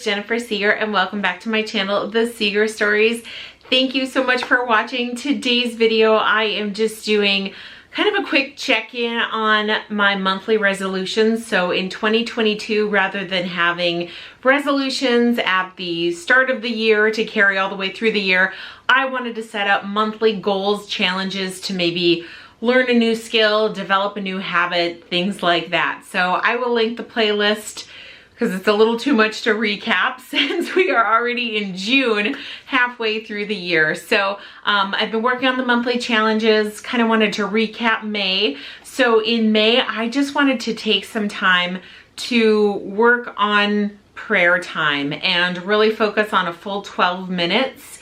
it's Jennifer Seeger and welcome back to my channel, The Seeger Stories. Thank you so much for watching today's video. I am just doing kind of a quick check-in on my monthly resolutions. So in 2022, rather than having resolutions at the start of the year to carry all the way through the year, I wanted to set up monthly goals, challenges to maybe learn a new skill, develop a new habit, things like that. So I will link the playlist because it's a little too much to recap since we are already in June, halfway through the year. So I've been working on the monthly challenges, kind of wanted to recap May. So in May, I just wanted to take some time to work on prayer time and really focus on a full 12 minutes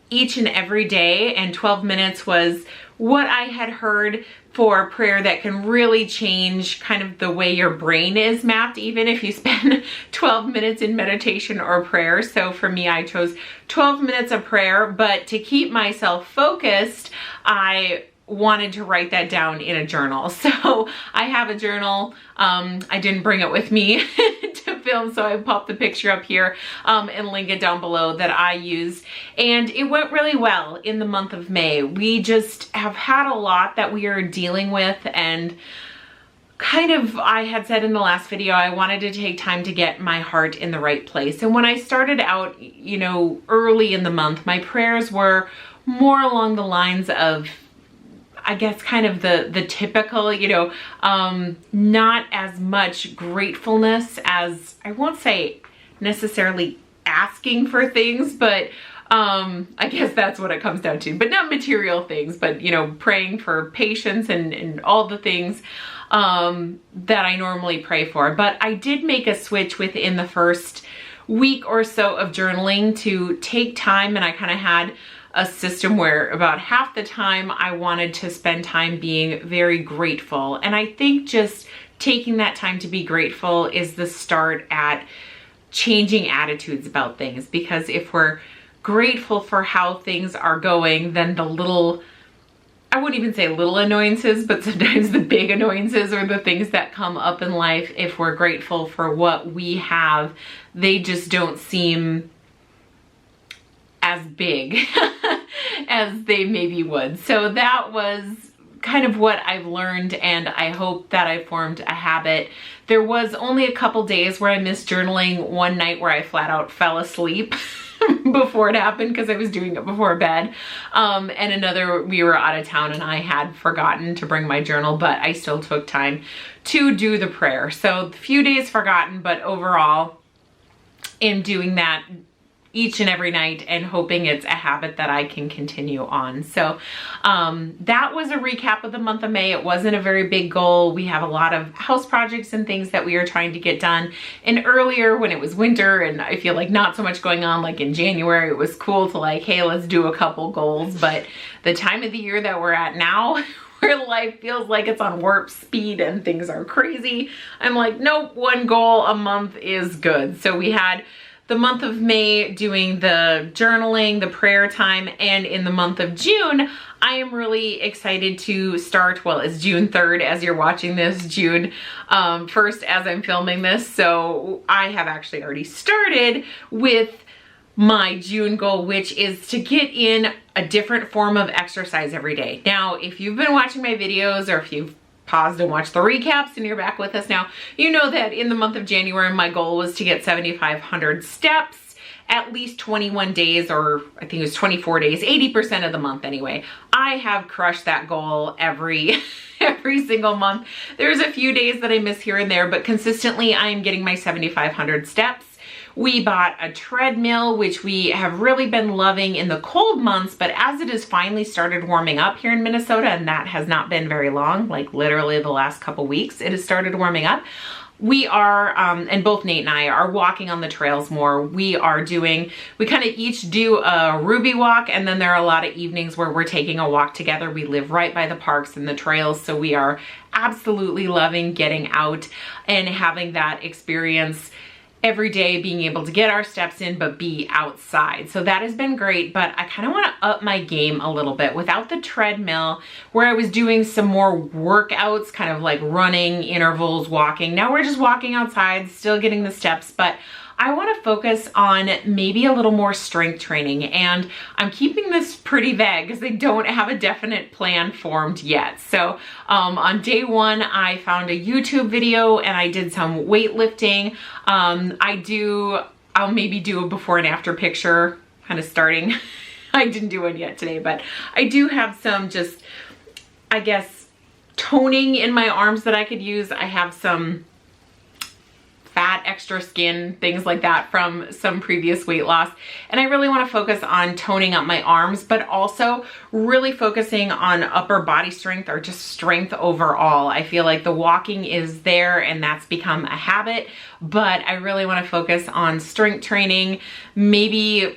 each and every day. And 12 minutes was what I had heard for prayer that can really change kind of the way your brain is mapped, even if you spend 12 minutes in meditation or prayer. So for me, I chose 12 minutes of prayer, but to keep myself focused, I wanted to write that down in a journal. So I have a journal. I didn't bring it with me to film, so I popped the picture up here and link it down below that I used. And it went really well in the month of May. We just have had a lot that we are dealing with, and kind of, I had said in the last video, I wanted to take time to get my heart in the right place. And when I started out, you know, early in the month, my prayers were more along the lines of, I guess, kind of the typical, you know, not as much gratefulness as, I won't say necessarily asking for things, but I guess that's what it comes down to. But not material things, but, you know, praying for patience and all the things that I normally pray for. But I did make a switch within the first week or so of journaling to take time, and I kind of had a system where about half the time I wanted to spend time being very grateful. And I think just taking that time to be grateful is the start at changing attitudes about things. Because if we're grateful for how things are going, then the little, I wouldn't even say little annoyances, but sometimes the big annoyances or the things that come up in life, if we're grateful for what we have, they just don't seem as big as they maybe would. So that was kind of what I've learned, and I hope that I formed a habit. There was only a couple days where I missed journaling. One night where I flat out fell asleep before it happened because I was doing it before bed. And another, we were out of town and I had forgotten to bring my journal, but I still took time to do the prayer. So a few days forgotten, but overall in doing that each and every night and hoping it's a habit that I can continue on. So that was a recap of the month of May. It wasn't a very big goal. We have a lot of house projects and things that we are trying to get done. And earlier when it was winter and I feel like not so much going on, like in January, it was cool to like, hey, let's do a couple goals. But the time of the year that we're at now, where life feels like it's on warp speed and things are crazy, I'm like, nope, one goal a month is good. So we had the month of May doing the journaling, the prayer time, and in the month of June, I am really excited to start, well, it's June 3rd as you're watching this, June 1st as I'm filming this. So I have actually already started with my June goal, which is to get in a different form of exercise every day. Now, if you've been watching my videos or if you've paused and watched the recaps and you're back with us now, you know that in the month of January, my goal was to get 7,500 steps, at least 21 days, or I think it was 24 days, 80% of the month anyway. I have crushed that goal every single month. There's a few days that I miss here and there, but consistently I am getting my 7,500 steps. We bought a treadmill, which we have really been loving in the cold months, but as it has finally started warming up here in Minnesota, and that has not been very long, like literally the last couple weeks, it has started warming up. We are, and both Nate and I are walking on the trails more. We kind of each do a Ruby walk, and then there are a lot of evenings where we're taking a walk together. We live right by the parks and the trails, so we are absolutely loving getting out and having that experience every day, being able to get our steps in but be outside. So that has been great, but I kind of want to up my game a little bit. Without the treadmill, where I was doing some more workouts, kind of like running, intervals, walking. Now we're just walking outside, still getting the steps, but I want to focus on maybe a little more strength training, and I'm keeping this pretty vague because I don't have a definite plan formed yet. So on day one, I found a YouTube video and I did some weightlifting. I'll maybe do a before and after picture, kind of starting. I didn't do one yet today, but I do have some just, I guess, toning in my arms that I could use. I have some fat, extra skin, things like that from some previous weight loss. And I really want to focus on toning up my arms, but also really focusing on upper body strength or just strength overall. I feel like the walking is there and that's become a habit, but I really want to focus on strength training, maybe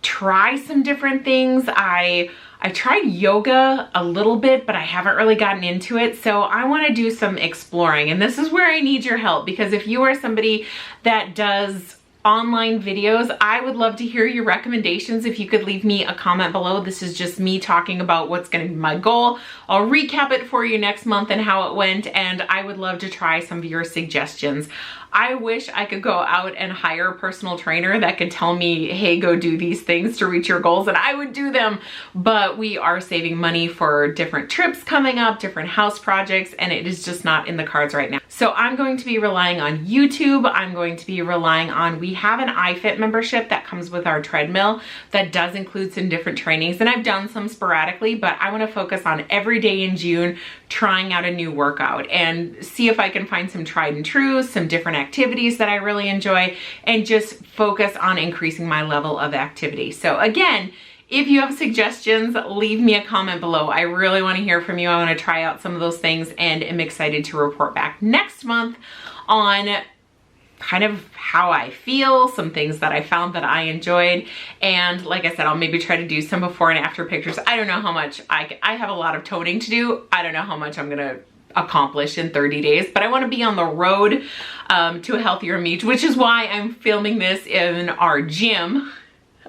try some different things. I tried yoga a little bit, but I haven't really gotten into it. So I want to do some exploring, and this is where I need your help, because if you are somebody that does online videos, I would love to hear your recommendations. If you could leave me a comment below. This is just me talking about what's going to be my goal. I'll recap it for you next month and how it went, and I would love to try some of your suggestions. I wish I could go out and hire a personal trainer that could tell me, hey, go do these things to reach your goals, and I would do them. But we are saving money for different trips coming up, different house projects, and it is just not in the cards right now. So I'm going to be relying on YouTube. I'm going to be relying on, we have an iFit membership that comes with our treadmill that does include some different trainings, and I've done some sporadically, but I want to focus on every day in June trying out a new workout and see if I can find some tried and trues, some different activities that I really enjoy, and just focus on increasing my level of activity. So again, if you have suggestions, leave me a comment below. I really want to hear from you. I want to try out some of those things and am excited to report back next month on kind of how I feel, some things that I found that I enjoyed. And like I said, I'll maybe try to do some before and after pictures. I don't know how much, I have a lot of toning to do. I don't know how much I'm gonna accomplish in 30 days, but I want to be on the road to a healthier me, which is why I'm filming this in our gym.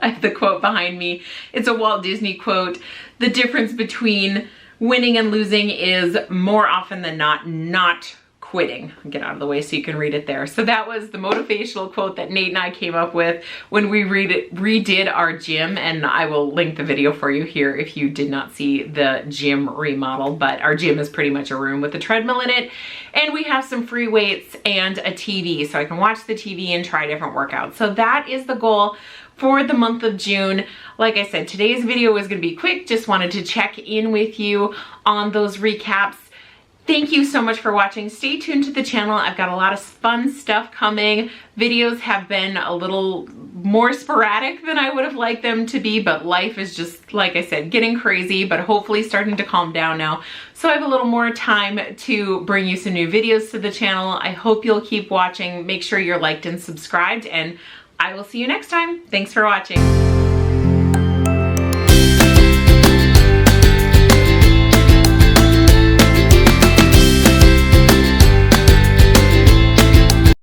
I have the quote behind me. It's a Walt Disney quote. The difference between winning and losing is more often than not quitting. Get out of the way so you can read it there. So that was the motivational quote that Nate and I came up with when we redid our gym, and I will link the video for you here if you did not see the gym remodel. But our gym is pretty much a room with a treadmill in it, and we have some free weights and a TV so I can watch the TV and try different workouts. So that is the goal for the month of June. Like I said, today's video was going to be quick. Just wanted to check in with you on those recaps. Thank you so much for watching. Stay tuned to the channel. I've got a lot of fun stuff coming. Videos have been a little more sporadic than I would have liked them to be, but life is just, like I said, getting crazy, but hopefully starting to calm down now. So I have a little more time to bring you some new videos to the channel. I hope you'll keep watching. Make sure you're liked and subscribed, and I will see you next time. Thanks for watching.